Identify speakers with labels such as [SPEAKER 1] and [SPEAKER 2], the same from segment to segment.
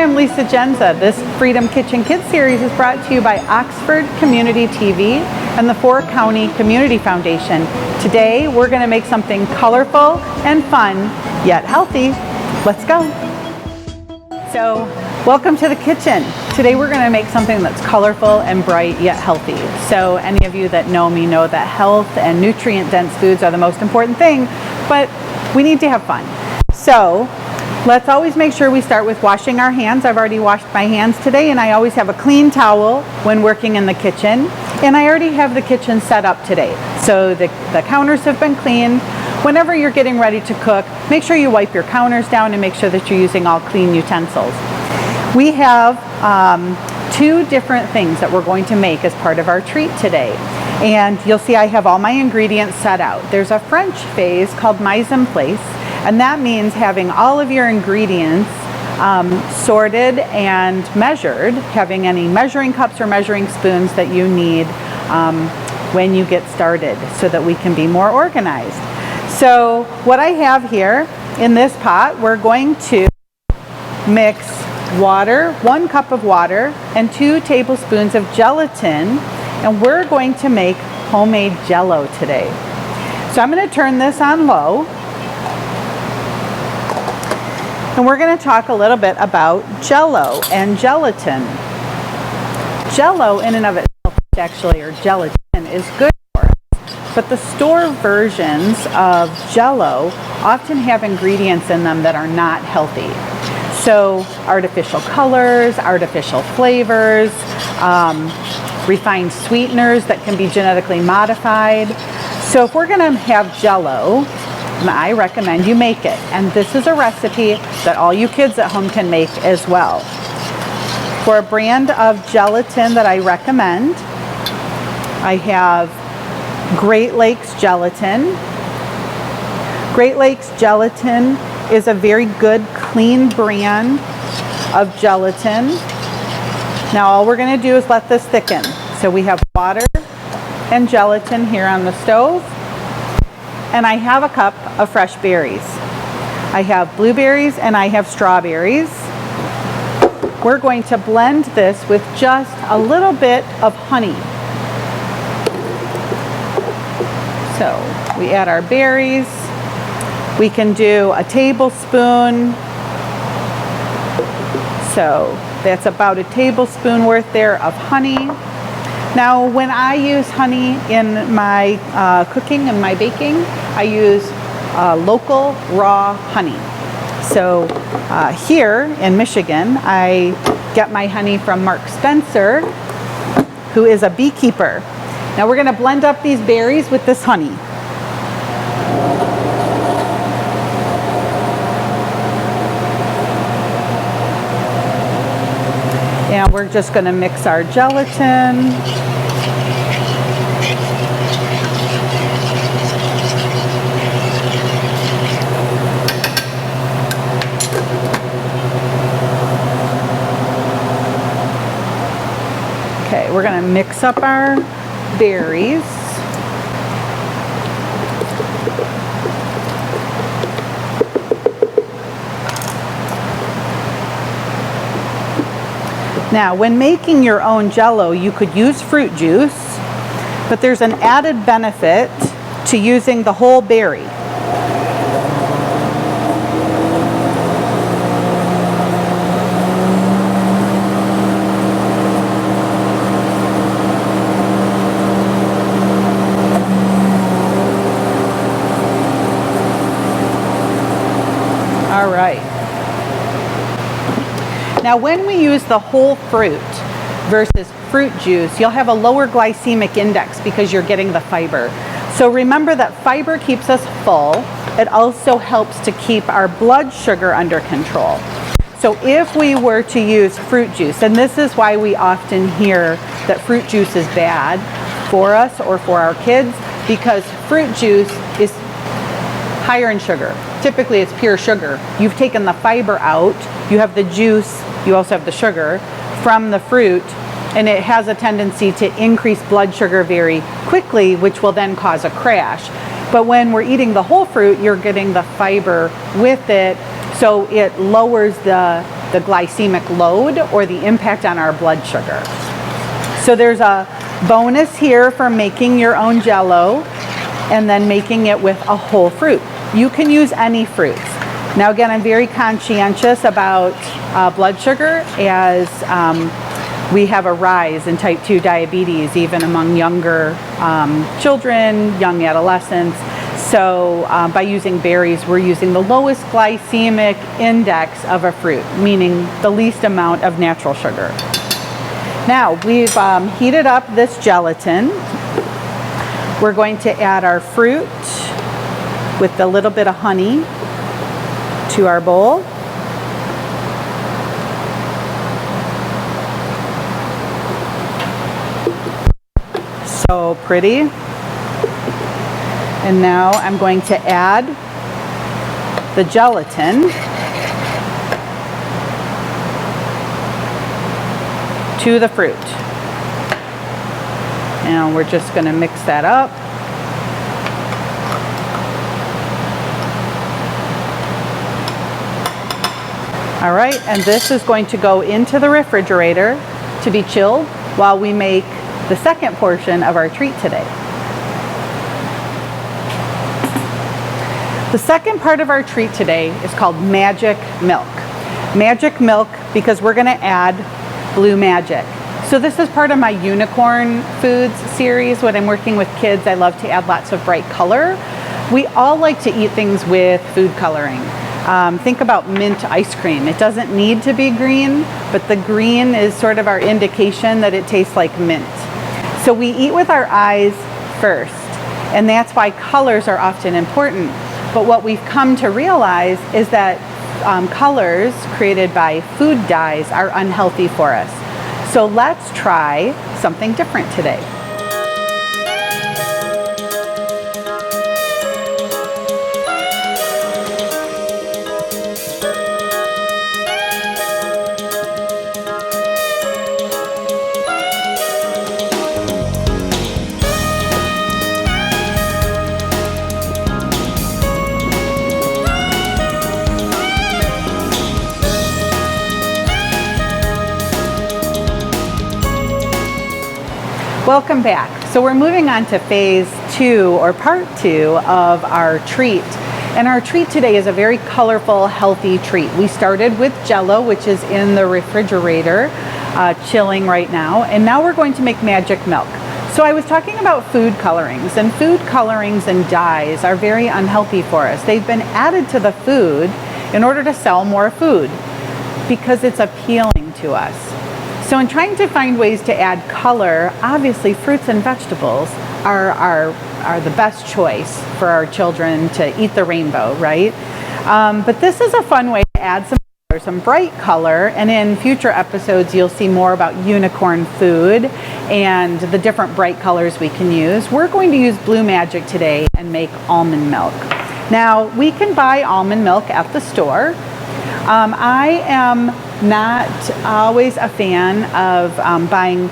[SPEAKER 1] Hi, I'm Lisa Genza. This Freedom Kitchen Kids series is brought to you by Oxford Community TV and the Four County Community Foundation. Today, we're going to make something colorful and fun, yet healthy. Let's go. So, welcome to the kitchen. Today, we're going to make something that's colorful and bright, yet healthy. So, any of you that know me know that health and nutrient-dense foods are the most important thing, but we need to have fun. So, let's always make sure we start with washing our hands. I've already washed my hands today, and I always have a clean towel when working in the kitchen. And I already have the kitchen set up today. So the counters have been cleaned. Whenever you're getting ready to cook, make sure you wipe your counters down and make sure that you're using all clean utensils. We have two different things that we're going to make as part of our treat today. And you'll see I have all my ingredients set out. There's a French phase called mise en place. And that means having all of your ingredients sorted and measured, having any measuring cups or measuring spoons that you need when you get started so that we can be more organized. So what I have here in this pot, we're going to mix water, 1 cup of water, and 2 tablespoons of gelatin, and we're going to make homemade Jell-O today. So I'm going to turn this on low. And we're going to talk a little bit about Jell-O and gelatin. Jell-O in and of itself actually, or gelatin, is good for us. But the store versions of Jell-O often have ingredients in them that are not healthy. So artificial colors, artificial flavors, refined sweeteners that can be genetically modified. So if we're going to have Jell-O, I recommend you make it. And this is a recipe that all you kids at home can make as well. For a brand of gelatin that I recommend, I have Great Lakes Gelatin. Great Lakes Gelatin is a very good, clean brand of gelatin. Now all we're going to do is let this thicken. So we have water and gelatin here on the stove. And I have a cup of fresh berries. I have blueberries and I have strawberries. We're going to blend this with just a little bit of honey. So we add our berries. We can do a tablespoon. So that's about a tablespoon worth there of honey. Now, when I use honey in my cooking and my baking, I use local raw honey. So here in Michigan, I get my honey from Mark Spencer, who is a beekeeper. Now we're going to blend up these berries with this honey. And we're just going to mix our gelatin. Okay, we're going to mix up our berries. Now, when making your own Jell-O, you could use fruit juice, but there's an added benefit to using the whole berry. All right. Now when we use the whole fruit versus fruit juice, you'll have a lower glycemic index because you're getting the fiber. So remember that fiber keeps us full. It also helps to keep our blood sugar under control. So if we were to use fruit juice, and this is why we often hear that fruit juice is bad for us or for our kids, because fruit juice is higher in sugar. Typically it's pure sugar. You've taken the fiber out, you have the juice, you also have the sugar from the fruit, and it has a tendency to increase blood sugar very quickly, which will then cause a crash. But when we're eating the whole fruit, you're getting the fiber with it, so it lowers the the glycemic load or the impact on our blood sugar. So there's a bonus here for making your own Jell-O and then making it with a whole fruit. You can use any fruits. Now again, I'm very conscientious about blood sugar as we have a rise in type 2 diabetes even among younger children, young adolescents. So by using berries, we're using the lowest glycemic index of a fruit, meaning the least amount of natural sugar. Now we've heated up this gelatin. We're going to add our fruit with a little bit of honey to our bowl. So pretty. And now I'm going to add the gelatin to the fruit. And we're just going to mix that up. All right, and this is going to go into the refrigerator to be chilled while we make the second portion of our treat today. The second part of our treat today is called Magic Milk. Magic Milk because we're going to add Blue Magic. So this is part of my Unicorn Foods series. When I'm working with kids, I love to add lots of bright color. We all like to eat things with food coloring. Think about mint ice cream. It doesn't need to be green, but the green is sort of our indication that it tastes like mint. So we eat with our eyes first, and that's why colors are often important. But what we've come to realize is that colors created by food dyes are unhealthy for us. So let's try something different today. Welcome back. So we're moving on to phase 2 or part 2 of our treat. And our treat today is a very colorful, healthy treat. We started with Jell-O, which is in the refrigerator, chilling right now. And now we're going to make Magic Milk. So I was talking about food colorings, and food colorings and dyes are very unhealthy for us. They've been added to the food in order to sell more food because it's appealing to us. So in trying to find ways to add color, obviously fruits and vegetables are the best choice for our children to eat the rainbow, right? But this is a fun way to add some bright color, and in future episodes you'll see more about unicorn food and the different bright colors we can use. We're going to use Blue Magic today and make almond milk. Now we can buy almond milk at the store. I am not always a fan of buying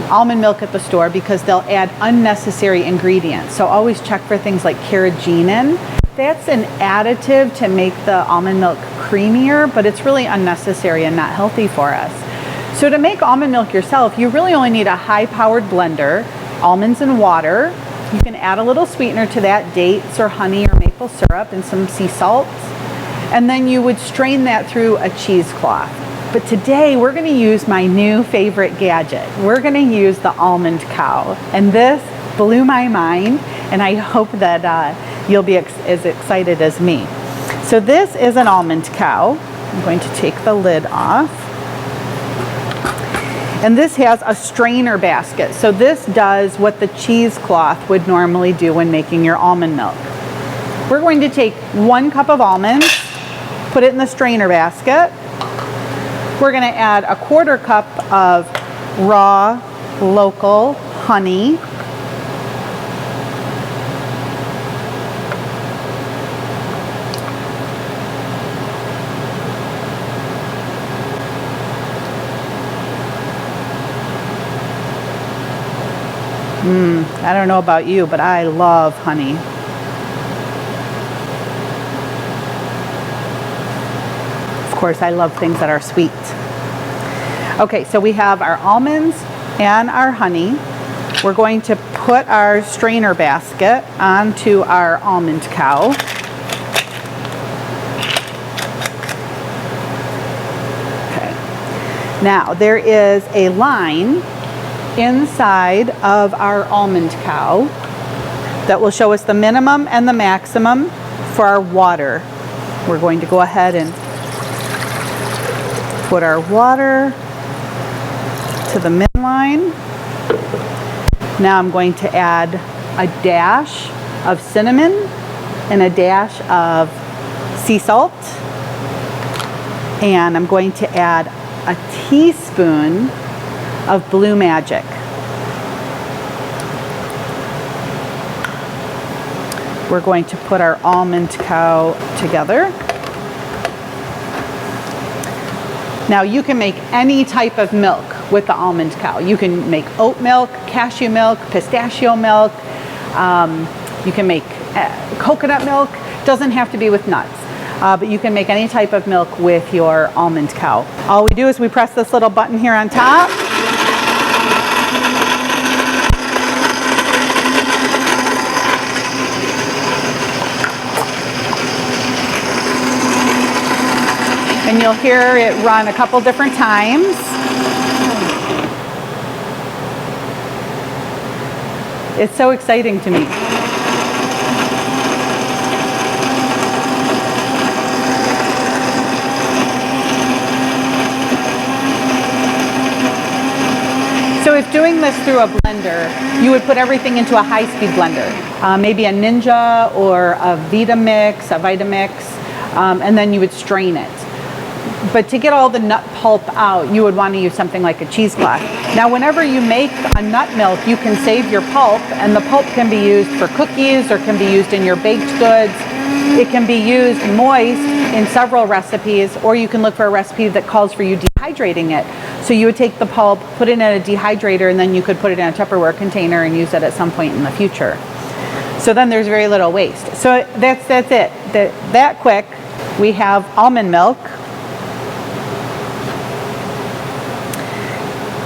[SPEAKER 1] almond milk at the store because they'll add unnecessary ingredients. So always check for things like carrageenan. That's an additive to make the almond milk creamier, but it's really unnecessary and not healthy for us. So to make almond milk yourself, you really only need a high-powered blender, almonds and water. You can add a little sweetener to that, dates or honey or maple syrup, and some sea salts. And then you would strain that through a cheesecloth. But today we're going to use my new favorite gadget. We're going to use the almond cow. And this blew my mind, and I hope that you'll be as excited as me. So this is an almond cow. I'm going to take the lid off. And this has a strainer basket. So this does what the cheesecloth would normally do when making your almond milk. We're going to take 1 cup of almonds, put it in the strainer basket. We're going to add a 1/4 cup of raw local honey. I don't know about you, but I love honey. Of course, I love things that are sweet. Okay, so we have our almonds and our honey. We're going to put our strainer basket onto our almond cow. Okay. Now, there is a line inside of our almond cow that will show us the minimum and the maximum for our water. We're going to go ahead and put our water to the min line. Now I'm going to add a dash of cinnamon and a dash of sea salt. And I'm going to add a teaspoon of Blue Magic. We're going to put our almond cow together. Now you can make any type of milk with the almond cow. You can make oat milk, cashew milk, pistachio milk. You can make coconut milk. Doesn't have to be with nuts. But you can make any type of milk with your almond cow. All we do is we press this little button here on top. And you'll hear it run a couple different times. It's so exciting to me. So if doing this through a blender, you would put everything into a high-speed blender, maybe a Ninja or a Vitamix, a Vitamix, and then you would strain it. But to get all the nut pulp out, you would want to use something like a cheesecloth. Now, whenever you make a nut milk, you can save your pulp, and the pulp can be used for cookies or can be used in your baked goods. It can be used moist in several recipes, or you can look for a recipe that calls for you dehydrating it. So you would take the pulp, put it in a dehydrator, and then you could put it in a Tupperware container and use it at some point in the future. So then there's very little waste. So that's it. That quick, we have almond milk.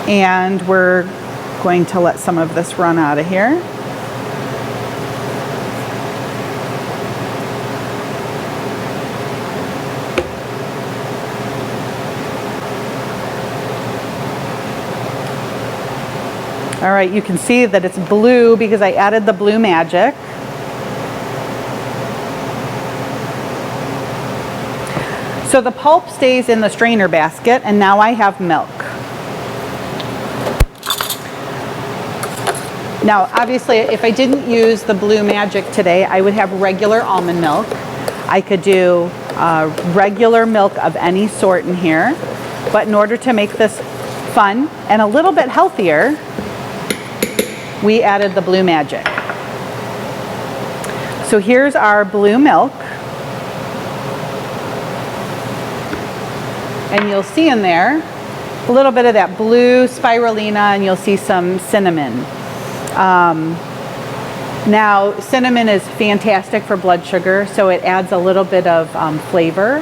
[SPEAKER 1] And we're going to let some of this run out of here. All right, you can see that it's blue because I added the Blue Magic. So the pulp stays in the strainer basket, and now I have milk. Now, obviously, if I didn't use the Blue Magic today, I would have regular almond milk. I could do regular milk of any sort in here. But in order to make this fun and a little bit healthier, we added the Blue Magic. So here's our blue milk. And you'll see in there a little bit of that blue spirulina, and you'll see some cinnamon. Now, cinnamon is fantastic for blood sugar, so it adds a little bit of flavor,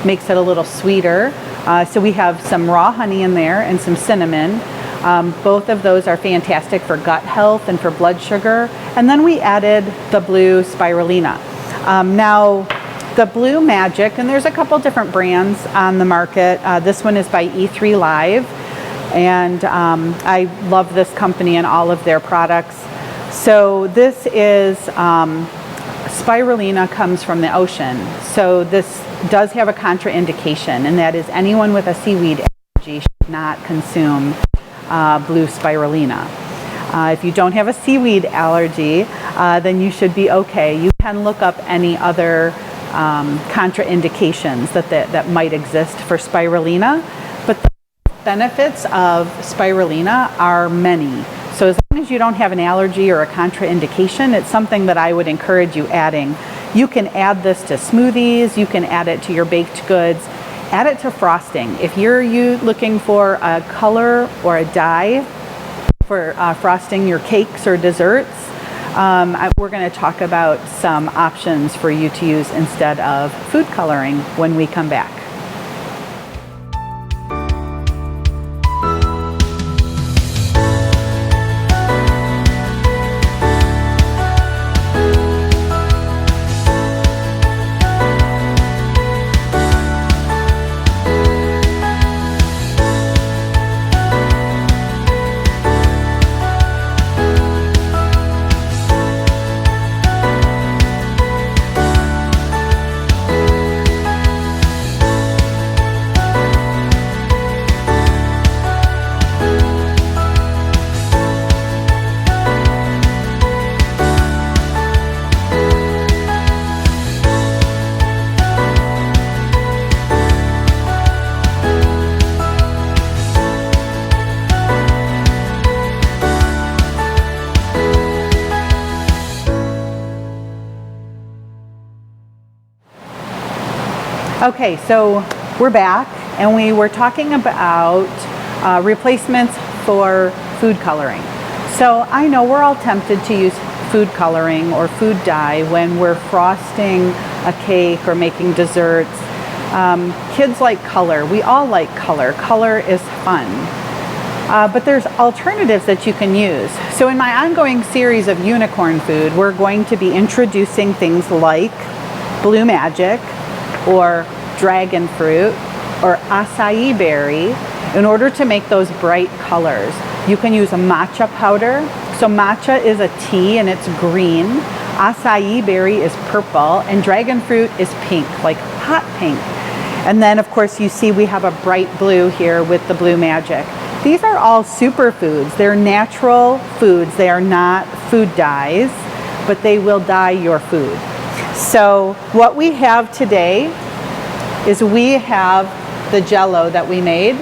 [SPEAKER 1] makes it a little sweeter. So we have some raw honey in there and some cinnamon. Both of those are fantastic for gut health and for blood sugar. And then we added the blue spirulina. Now, the Blue Magic, and there's a couple different brands on the market. This one is by E3 Live. And I love this company and all of their products. So this is, spirulina comes from the ocean. So this does have a contraindication, and that is anyone with a seaweed allergy should not consume blue spirulina. If you don't have a seaweed allergy, then you should be okay. You can look up any other contraindications that might exist for spirulina, but the benefits of spirulina are many. So as long as you don't have an allergy or a contraindication, it's something that I would encourage you adding. You can add this to smoothies, you can add it to your baked goods, add it to frosting. If you're looking for a color or a dye for frosting your cakes or desserts, we're going to talk about some options for you to use instead of food coloring when we come back. Okay, so we're back and we were talking about replacements for food coloring. So I know we're all tempted to use food coloring or food dye when we're frosting a cake or making desserts. Kids like color. We all like color. Color is fun. But there's alternatives that you can use. So in my ongoing series of unicorn food, we're going to be introducing things like Blue Magic or dragon fruit or acai berry in order to make those bright colors. You can use a matcha powder. So matcha is a tea and it's green. Acai berry is purple and dragon fruit is pink, like hot pink. And then of course you see we have a bright blue here with the Blue Magic. These are all superfoods. They're natural foods. They are not food dyes, but they will dye your food. So what we have today is we have the Jell-O that we made.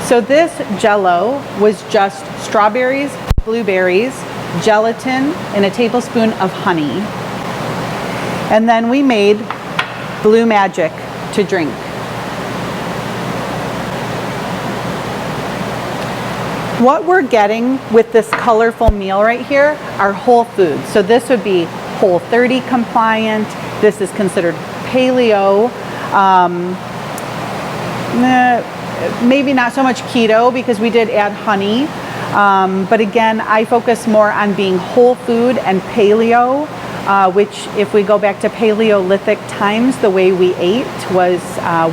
[SPEAKER 1] So this Jell-O was just strawberries, blueberries, gelatin, and a tablespoon of honey. And then we made Blue Magic to drink. What we're getting with this colorful meal right here are whole foods. So this would be Whole30 compliant. This is considered paleo. Maybe not so much keto because we did add honey. But again, I focus more on being whole food and paleo, which if we go back to Paleolithic times, the way we ate was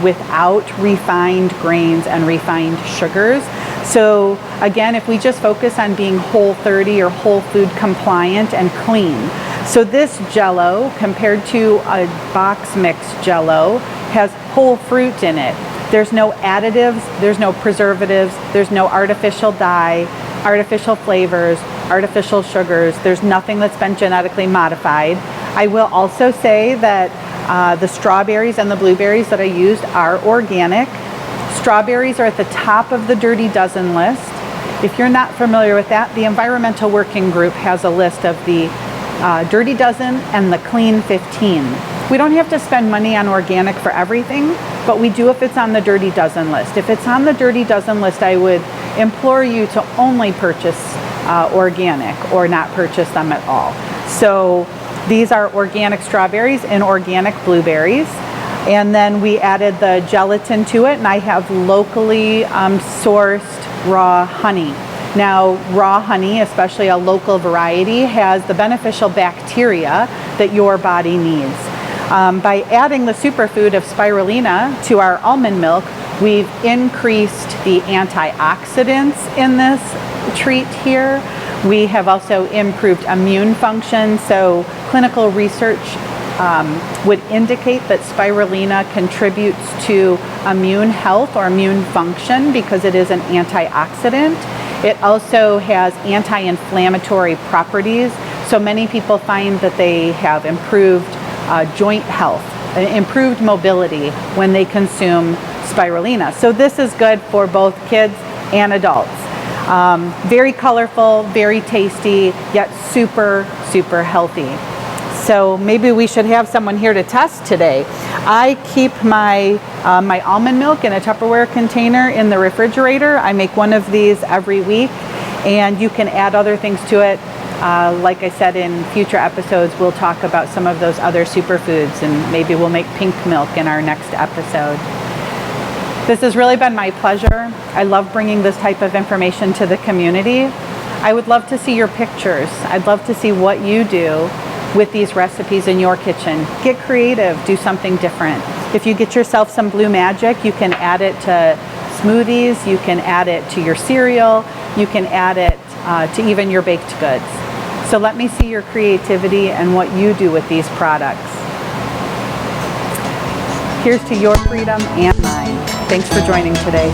[SPEAKER 1] without refined grains and refined sugars. So again, if we just focus on being Whole30 or whole food compliant and clean. So this Jell-O compared to a box mix Jell-O has whole fruit in it. There's no additives, there's no preservatives, there's no artificial dye, artificial flavors, artificial sugars. There's nothing that's been genetically modified. I will also say that the strawberries and the blueberries that I used are organic. Strawberries are at the top of the Dirty Dozen list. If you're not familiar with that, the Environmental Working Group has a list of the Dirty Dozen and the Clean 15. We don't have to spend money on organic for everything, but we do if it's on the Dirty Dozen list. If it's on the Dirty Dozen list, I would implore you to only purchase organic or not purchase them at all. So these are organic strawberries and organic blueberries. And then we added the gelatin to it, and I have locally sourced raw honey. Now, raw honey, especially a local variety, has the beneficial bacteria that your body needs. By adding the superfood of spirulina to our almond milk, we've increased the antioxidants in this treat here. We have also improved immune function, so clinical research would indicate that spirulina contributes to immune health or immune function because it is an antioxidant. It also has anti-inflammatory properties, so many people find that they have improved joint health, improved mobility when they consume spirulina. So this is good for both kids and adults. Very colorful, very tasty, yet super, super healthy. So maybe we should have someone here to test today. I keep my my almond milk in a Tupperware container in the refrigerator. I make one of these every week, and you can add other things to it. Like I said, in future episodes, we'll talk about some of those other superfoods, and maybe we'll make pink milk in our next episode. This has really been my pleasure. I love bringing this type of information to the community. I would love to see your pictures. I'd love to see what you do with these recipes in your kitchen. Get creative, do something different. If you get yourself some Blue Magic, you can add it to smoothies, you can add it to your cereal, you can add it to even your baked goods. So let me see your creativity and what you do with these products. Here's to your freedom and mine. Thanks for joining today.